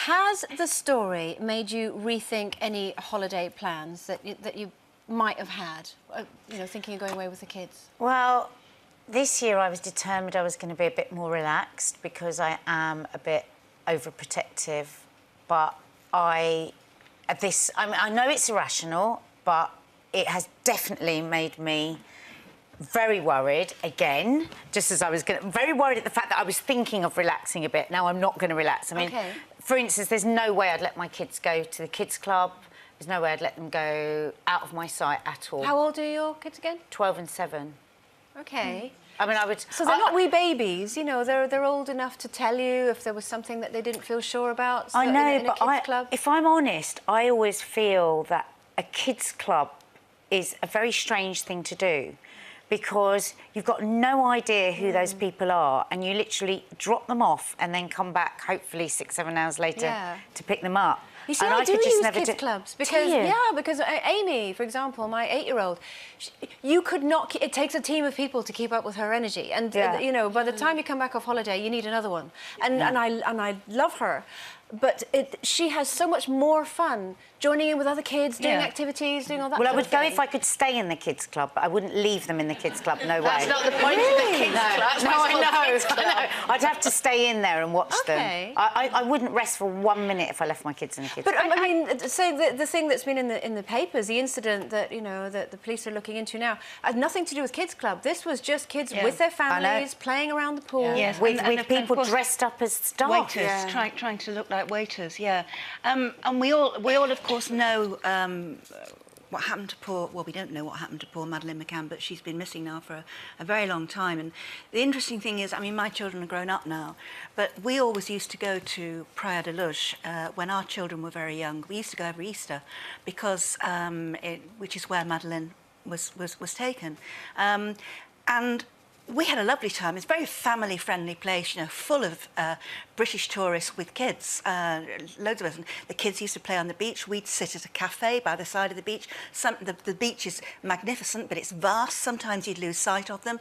Has the story made you rethink any holiday plans that you might have had? You know, thinking of going away with the kids? Well, this year I was determined I was going to be a bit more relaxed because I am a bit overprotective. But I know it's irrational, but it has definitely made me very worried again, just as I was very worried at the fact that I was thinking of relaxing a bit. Now I'm not going to relax. I mean, for instance, there's no way I'd let my kids go to the kids' club. There's no way I'd let them go out of my sight at all. How old are your kids again? 12 and 7. OK. I mean, I would... So they're not wee babies, you know, they're old enough to tell you if there was something that they didn't feel sure about. So I know, in a kids' club. If I'm honest, I always feel that a kids' club is a very strange thing to do because you've got no idea who those people are and you literally drop them off and then come back, hopefully 6-7 hours later to pick them up. You see, and I do could just use never kids' clubs because, because Amy, for example, my 8-year-old, you could not. It takes a team of people to keep up with her energy, and you know, by the time you come back off holiday, you need another one. And I love her, but she has so much more fun joining in with other kids, doing activities, doing all that. Well, I would go if I could stay in the kids' club, but I wouldn't leave them in the kids' club. No way. That's not the point of the kids' club. No, I know. I'd have to stay in there and watch them. I wouldn't rest for 1 minute if I left my kids in the kids' club. But I mean, say the thing that's been in the papers, the incident that that the police are looking into now, had nothing to do with kids' club. This was just kids with their families playing around the pool. Yes, with people dressed up as staff. Waiters, trying to look like waiters. And we all of course know what happened to poor... Well, we don't know what happened to poor Madeleine McCann, but she's been missing now for a very long time. And the interesting thing is, I mean, my children are grown up now, but we always used to go to Praia de Luz when our children were very young. We used to go every Easter because, which is where Madeleine was taken. And we had a lovely time. It's a very family-friendly place, you know, full of British tourists with kids, loads of us. And the kids used to play on the beach. We'd sit at a cafe by the side of the beach. The beach is magnificent, but it's vast. Sometimes you'd lose sight of them.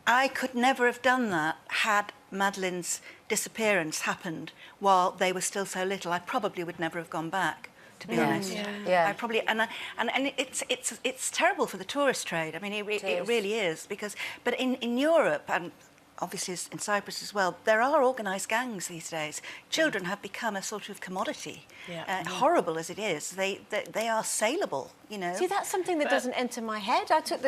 I could never have done that had Madeleine's disappearance happened while they were still so little. I probably would never have gone back, to be honest. I probably and it's terrible for the tourist trade. I mean, it really is but in Europe and obviously in Cyprus as well, there are organised gangs these days. Children have become a sort of commodity. Horrible as it is, they are saleable. You know. See, that's something that doesn't enter my head. I took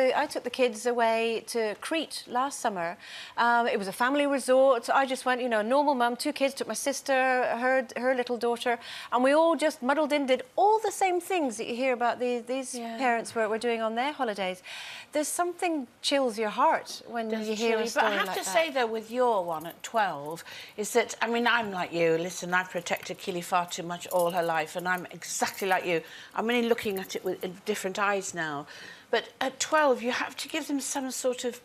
the kids away to Crete last summer. It was a family resort. I just went, you know, normal mum, 2 kids, took my sister, her little daughter, and we all just muddled in, did all the same things that you hear about these parents were doing on their holidays. There's something chills your heart when you hear a story like that. But I have to say, though, with your one at 12, is that, I mean, I'm like you. Listen, I've protected Keely far too much all her life, and I'm exactly like you. I'm only looking at it with different eyes now. But at 12, you have to give them some sort of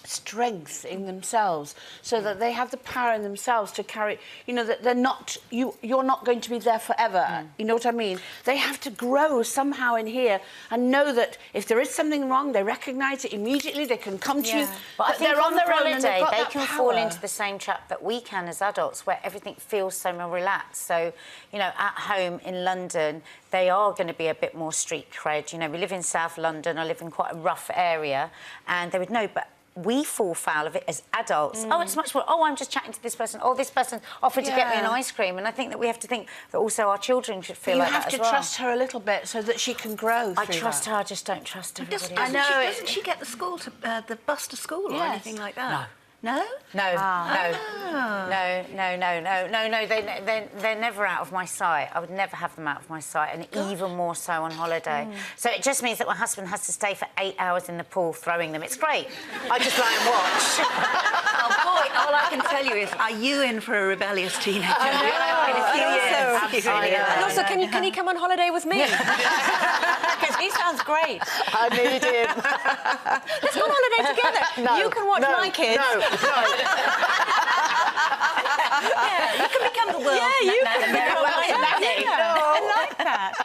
strength in themselves so that they have the power in themselves to carry, you know, that they're not, you're not going to be there forever. You know what I mean? They have to grow somehow in here and know that if there is something wrong, they recognise it immediately, they can come to you. But I think they're on their own and they've got they that can power. fall into the same trap that we can as adults, where everything feels so more relaxed. So, you know, at home in London, they are going to be a bit more street cred. You know, we live in South London, I live in quite a rough area, and they would know, but we fall foul of it as adults. Oh, it's much more, oh, I'm just chatting to this person. Oh, this person offered to get me an ice cream. And I think that we have to think that also our children should feel like that as well. You have to trust her a little bit so that she can grow through I trust her, I just don't trust everybody else. Doesn't she get the bus to school or anything like that? No? No, they're never out of my sight. I would never have them out of my sight, and even more so on holiday. So it just means that my husband has to stay for 8 hours in the pool throwing them. It's great. I just lie and watch. Oh, boy, all I can tell you is, are you in for a rebellious teenager? And also, can he come on holiday with me? Because he sounds great. I need him. Let's go on holiday together. You can watch my kids. You can become the world. Yeah, you can become nanny. I like that.